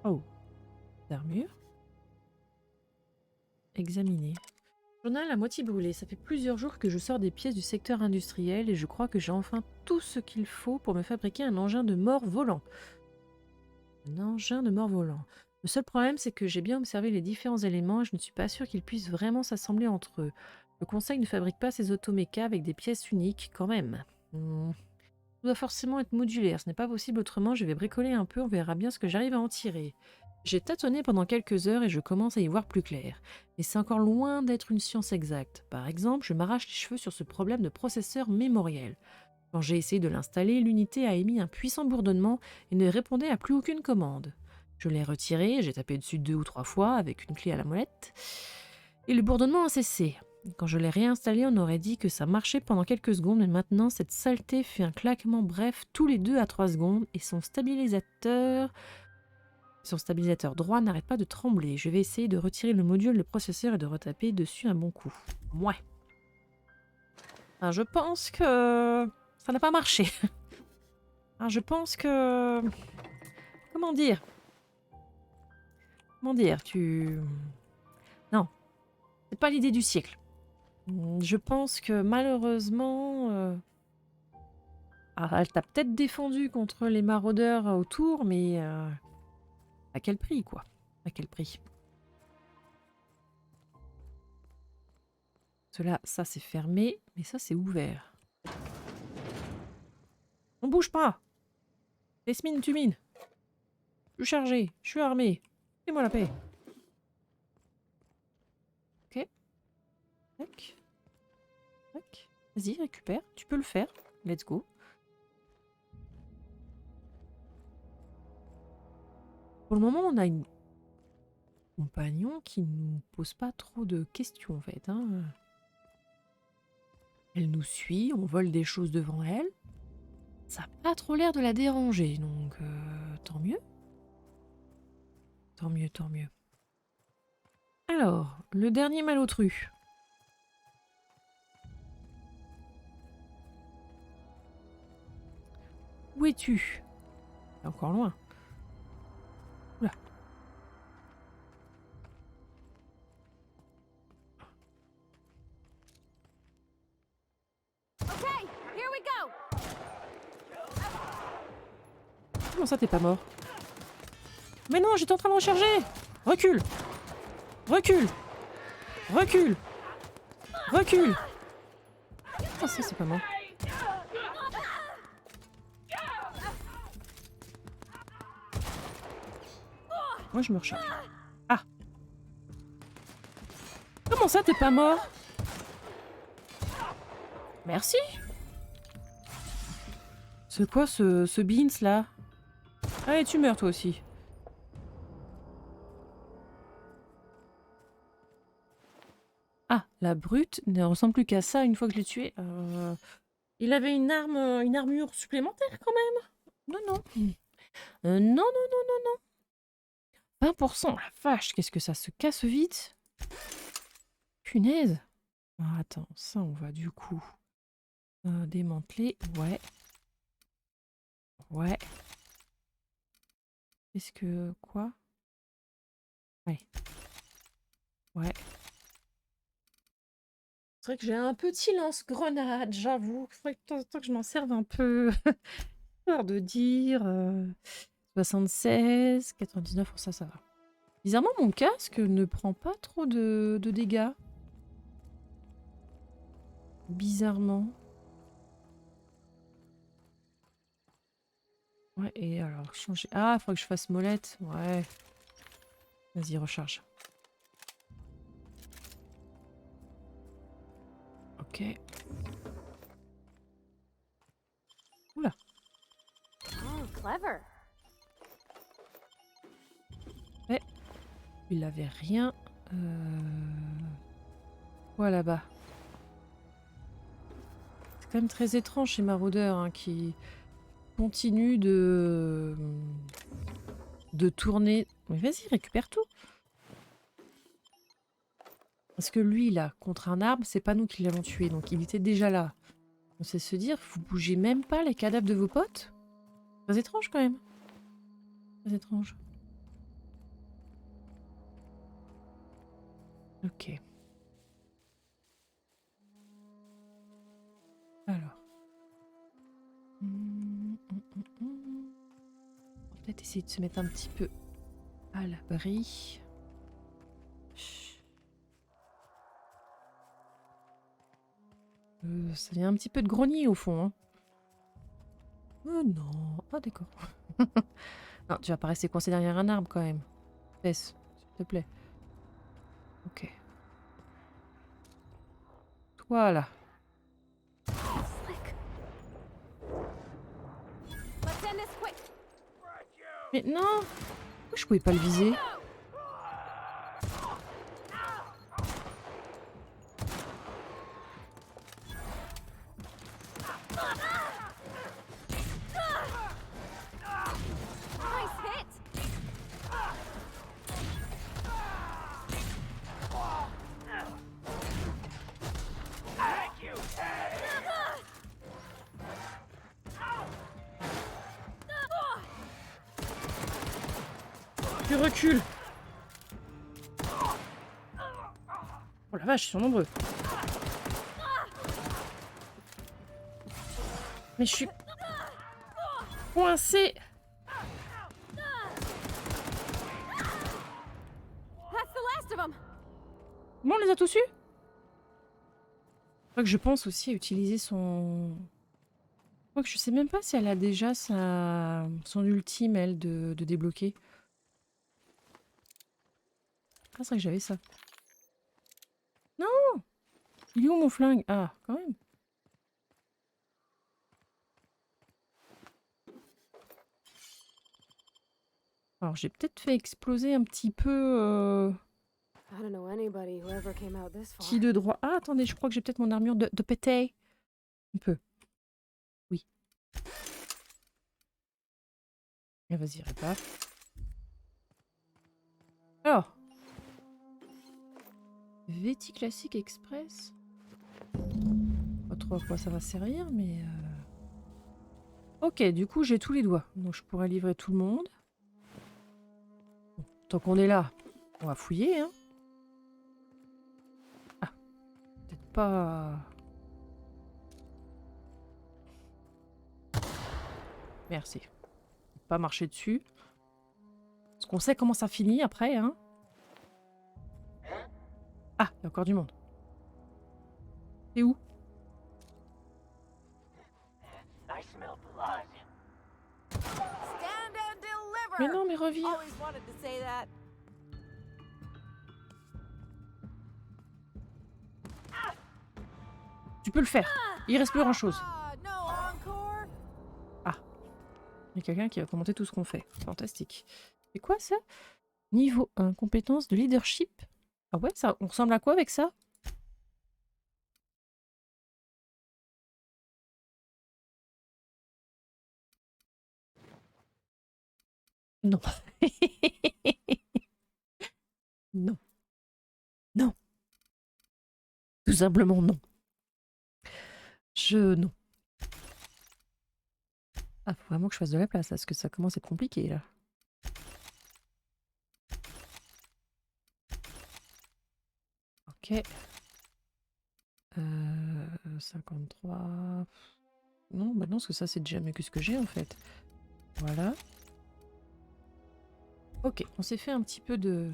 Oh. Armure. Examiner. Journal à moitié brûlé. Ça fait plusieurs jours que je sors des pièces du secteur industriel et je crois que j'ai enfin tout ce qu'il faut pour me fabriquer un engin de mort volant. Un engin de mort volant. Le seul problème, c'est que j'ai bien observé les différents éléments et je ne suis pas sûre qu'ils puissent vraiment s'assembler entre eux. Le conseil ne fabrique pas ses automécas avec des pièces uniques, quand même. Ça doit forcément être modulaire, ce n'est pas possible autrement, je vais bricoler un peu, on verra bien ce que j'arrive à en tirer. J'ai tâtonné pendant quelques heures et je commence à y voir plus clair. Mais c'est encore loin d'être une science exacte. Par exemple, je m'arrache les cheveux sur ce problème de processeur mémoriel. Quand j'ai essayé de l'installer, l'unité a émis un puissant bourdonnement et ne répondait à plus aucune commande. Je l'ai retiré, j'ai tapé dessus 2 ou 3 fois avec une clé à la molette, et le bourdonnement a cessé. Quand je l'ai réinstallé, on aurait dit que ça marchait pendant quelques secondes, mais maintenant cette saleté fait un claquement bref tous les 2 à 3 secondes et son stabilisateur droit n'arrête pas de trembler. Je vais essayer de retirer le module de processeur et de retaper dessus un bon coup. Ouais. Je pense que ça n'a pas marché. Je pense que... Comment dire, Non, c'est pas l'idée du siècle. Je pense que malheureusement... elle t'a peut-être défendu contre les maraudeurs autour, mais... À quel prix, quoi? À quel prix? Cela, ça c'est fermé, mais ça c'est ouvert. On bouge pas! Esmine, tu mines! Je suis chargé, je suis armé. Fais-moi la paix. Ok. Tac. Tac. Vas-y, récupère. Tu peux le faire. Let's go. Pour le moment, on a une compagnon qui nous pose pas trop de questions en fait. Elle nous suit, on vole des choses devant elle. Ça n'a pas trop l'air de la déranger, donc tant mieux. Tant mieux, tant mieux. Alors, le dernier malotru. Où es-tu? C'est encore loin. Oula. Okay, here we go. Comment ça, t'es pas mort? Mais non, j'étais en train de recharger! Recule! Recule! Recule! Recule! Ah, ça, c'est pas mort. Moi, je me recharge. Ah! Comment ça, t'es pas mort? Merci! C'est quoi ce beans là? Allez, tu meurs toi aussi. Ah, la brute ne ressemble plus qu'à ça une fois que je l'ai tué. Il avait une armure supplémentaire quand même. Non, non. Non, non, non, non, non. 20%, la vache, qu'est-ce que ça se casse vite. Punaise. Ah, attends, ça on va du coup démanteler. Ouais. Ouais. Est-ce que... Quoi? Ouais. Ouais. C'est vrai que j'ai un petit lance-grenade, j'avoue. Il faudrait que je m'en serve un peu. Peur de dire... 76, 99, pour ça, ça va. Bizarrement, mon casque ne prend pas trop de dégâts. Bizarrement. Ouais, et alors, changer... Ah, il faudrait que je fasse molette. Ouais. Vas-y, recharge. Ok. Oula. Oh, clever. Ouais. Il avait rien. Quoi là-bas? C'est quand même très étrange chez Maraudeur hein, qui continue de tourner. Mais vas-y, récupère tout. Parce que lui, là, contre un arbre, c'est pas nous qui l'avons tué, donc il était déjà là. On sait se dire, vous bougez même pas les cadavres de vos potes? Très étrange quand même. Très étrange. Ok. Alors. On va peut-être essayer de se mettre un petit peu à l'abri. Ça vient un petit peu de grogner au fond. Hein. Oh non. Ah d'accord. Non, tu vas pas rester coincé derrière un arbre quand même. Laisse, s'il te plaît. Ok. Voilà. Slick. Let's end this quick. Mais non! Pourquoi je pouvais pas le viser? Nice hit. Tu recules! Oh la vache, ils sont nombreux. Mais je suis coincée. That's the last of them. Bon, on les a tous eus? Crois que je pense aussi à utiliser son... Crois que je sais même pas si elle a déjà son ultime, elle, de débloquer. Ah, c'est vrai que j'avais ça. Non! Il est où mon flingue? Ah, quand même. Alors, j'ai peut-être fait exploser un petit peu... I don't know anybody who ever came out this far. Qui de droit? Ah, attendez, je crois que j'ai peut-être mon armure de pété. Un peu. Oui. Ah, vas-y, répare. Alors. Véti classique express. Pas trop à quoi ça va servir, mais... Ok, du coup, j'ai tous les doigts. Donc, je pourrais livrer tout le monde. Bon, tant qu'on est là, on va fouiller, hein. Ah. Peut-être pas... Merci. Pas marcher dessus. Parce qu'on sait comment ça finit après, hein. Ah, il y a encore du monde. C'est où? Stand and deliver. Mais non, mais reviens. Always wanted to say that. Tu peux le faire. Il reste plus grand chose. Ah, no encore. Il y a quelqu'un qui va commenter tout ce qu'on fait. Fantastique. C'est quoi ça? Niveau 1, compétence de leadership. Ah ouais, ça, on ressemble à quoi avec ça? Non. Non. Non. Tout simplement non. Non. Ah, faut vraiment que je fasse de la place, là, parce que ça commence à être compliqué, là. Ok. 53... Non, bah non, parce que ça, c'est déjà mieux que ce que j'ai, en fait. Voilà. Ok, on s'est fait un petit peu de...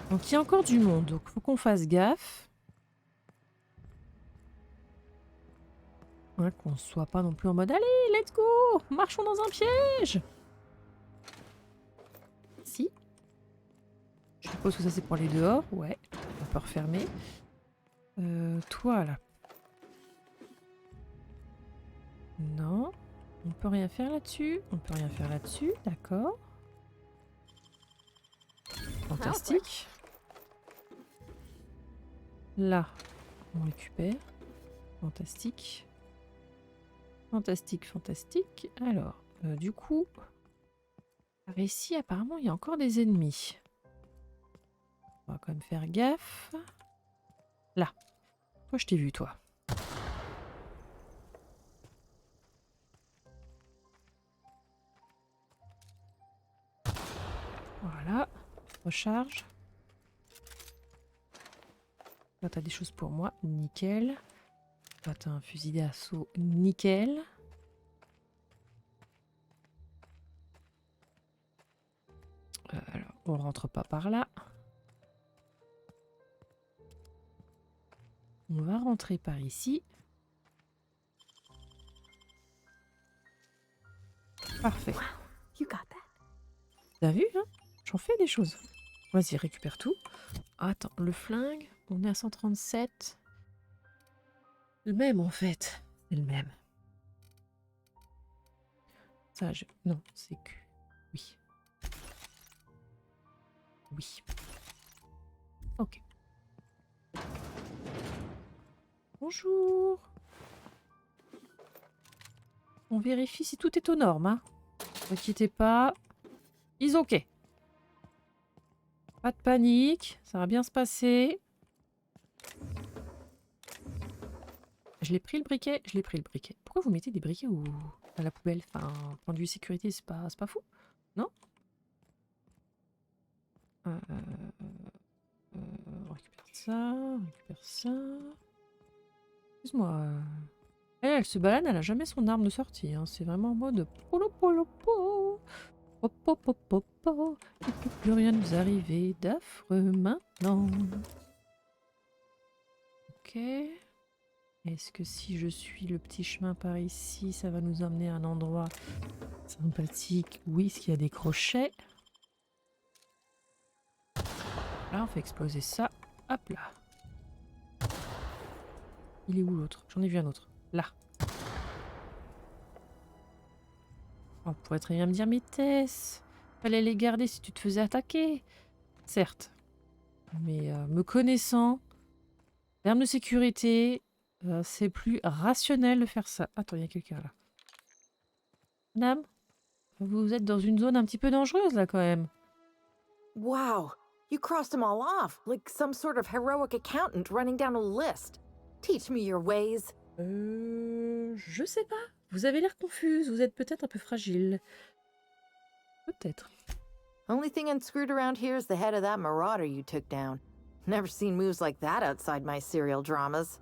Donc, il y a encore du monde, donc faut qu'on fasse gaffe. Ouais, qu'on soit pas non plus en mode « Allez, let's go! Marchons dans un piège !» Si. Je suppose que ça, c'est pour aller dehors. Ouais, on peut refermer. Toi, là. Non. On peut rien faire là-dessus. On peut rien faire là-dessus. D'accord. Fantastique. Là, on récupère. Fantastique. Fantastique, fantastique. Alors, du coup... Par ici, apparemment, il y a encore des ennemis. On va quand même faire gaffe. Là. Toi, je t'ai vu, toi. Voilà. Recharge. Là, t'as des choses pour moi. Nickel. Toi, t'as un fusil d'assaut nickel. Alors, on rentre pas par là. On va rentrer par ici. Parfait. You got that. T'as vu, hein? J'en fais des choses. Vas-y, récupère tout. Attends, le flingue, on est à 137. Le même, en fait. C'est le même. Ça, je... Non, c'est que... Oui. Oui. Ok. Bonjour. On vérifie si tout est aux normes, hein. Ne quittez pas. Ils ok. Pas de panique, ça va bien se passer. Je l'ai pris le briquet, je l'ai pris le briquet. Pourquoi vous mettez des briquets à la poubelle? Enfin, point de vue sécurité, c'est pas fou? Non? On récupère ça, on récupère ça. Excuse-moi. Elle se balade, elle a jamais son arme de sortie. Hein. C'est vraiment en mode polo polo po. Pop pop pop pop pop. Il ne peut plus rien nous arriver d'affreux maintenant. Ok. Est-ce que si je suis le petit chemin par ici, ça va nous emmener à un endroit sympathique? Oui, est-ce qu'il y a des crochets? Là, on fait exploser ça. Hop là. Il est où l'autre? J'en ai vu un autre. Là. On pourrait très bien me dire, mais Tess, fallait les garder si tu te faisais attaquer. Certes. Mais me connaissant, en termes de sécurité, c'est plus rationnel de faire ça. Attends, il y a quelqu'un là. Madame, vous êtes dans une zone un petit peu dangereuse là quand même. Wow, you crossed them all off, like some sort of heroic accountant running down a list. Teach me your ways. Je sais pas. Vous avez l'air confuse, vous êtes peut-être un peu fragile. Peut-être. Only thing unscrewed around here is the head of that marauder you took down. Never seen moves like that outside my serial dramas.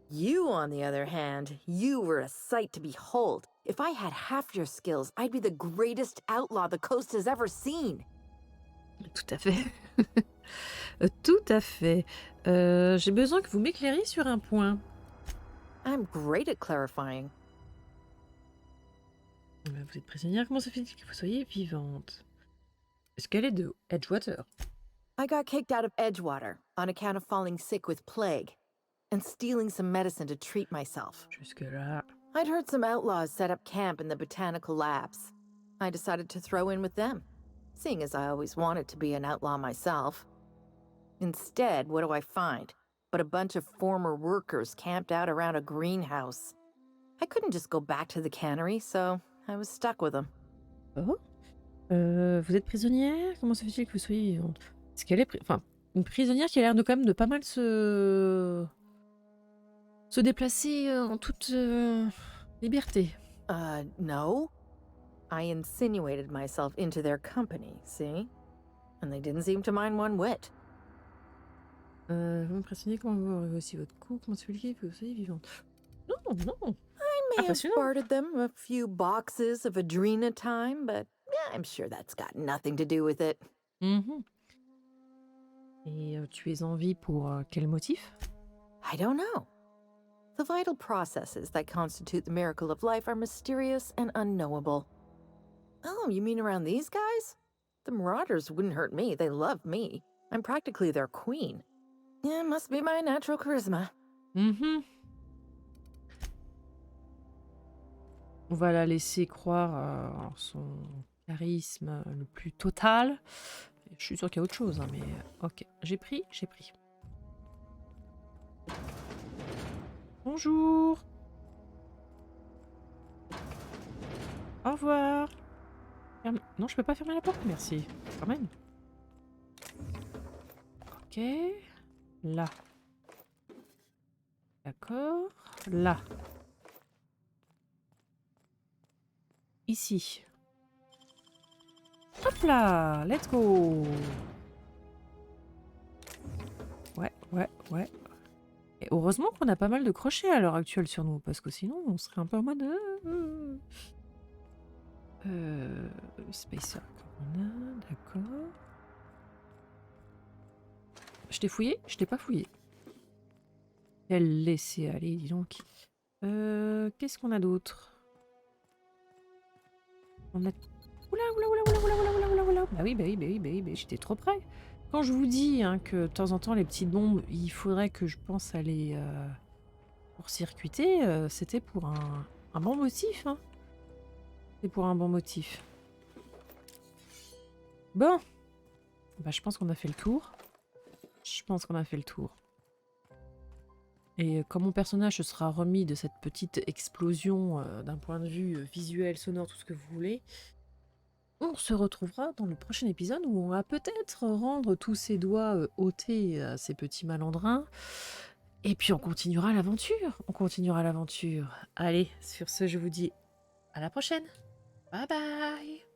You, on the other hand, you were a sight to behold. If I had half your skills, I'd be the greatest outlaw the coast has ever seen. Tout à fait. Tout à fait. J'ai besoin que vous m'éclairiez sur un point. I'm great at clarifying. Vous êtes prisonnière, comment ça fait-il que vous soyez vivante? Est-ce qu'elle est de Edgewater? I got kicked out of Edgewater on account of falling sick with plague and stealing some medicine to treat myself. Jusque-là. I'd heard some outlaws set up camp in the botanical labs. I decided to throw in with them, seeing as I always wanted to be an outlaw myself. Instead, what do I find? But a bunch of former workers camped out around a greenhouse. I couldn't just go back to the cannery, so I was stuck with them. Oh. Vous êtes prisonnière? Comment ça fait-il que vous soyez vivante? Est-ce qu'elle est... Enfin, une prisonnière qui a l'air de quand même de pas mal se déplacer en toute liberté. No. I insinuated myself into their company, see? And they didn't seem to mind one whit. Vous m'impressionnez quand vous avez aussi votre coup. Comment ça fait-il que vous soyez vivante? Non, non. I may have Impressionnant. bartered them a few boxes of Adrena time, but yeah, I'm sure that's got nothing to do with it. Mhm. Et tu es en vie pour quel motif? I don't know. The vital processes that constitute the miracle of life are mysterious and unknowable. Oh, you mean around these guys? The Marauders wouldn't hurt me. They love me. I'm practically their queen. Yeah, must be my natural charisma. Mhm. On va la laisser croire en son charisme le plus total. Je suis sûre qu'il y a autre chose, hein, mais ok. J'ai pris. Bonjour. Au revoir. Non, je peux pas fermer la porte, merci. Quand même. Ok. Là. D'accord. Là. Ici. Hop là, let's go. Ouais. Et heureusement qu'on a pas mal de crochets à l'heure actuelle sur nous, parce que sinon on serait un peu en mode... Spacer qu'on a, d'accord. Je t'ai fouillé? Je t'ai pas fouillé. Quel laisser aller, dis donc. Qu'est-ce qu'on a d'autre? On a... Oula, oula, oula, oula, oula, oula, oula, oula, oula. Bah oui, bah oui, bah oui, bah oui, bah oui, j'étais trop près. Quand je vous dis hein, que de temps en temps, les petites bombes, il faudrait que je pense à les... pour circuiter, c'était pour un bon motif. Hein. C'est pour un bon motif. Bon. Bah je pense qu'on a fait le tour. Je pense qu'on a fait le tour. Et quand mon personnage se sera remis de cette petite explosion d'un point de vue visuel, sonore, tout ce que vous voulez, on se retrouvera dans le prochain épisode où on va peut-être rendre tous ces doigts ôtés à ces petits malandrins. Et puis on continuera l'aventure. On continuera l'aventure. Allez, sur ce, je vous dis à la prochaine. Bye bye.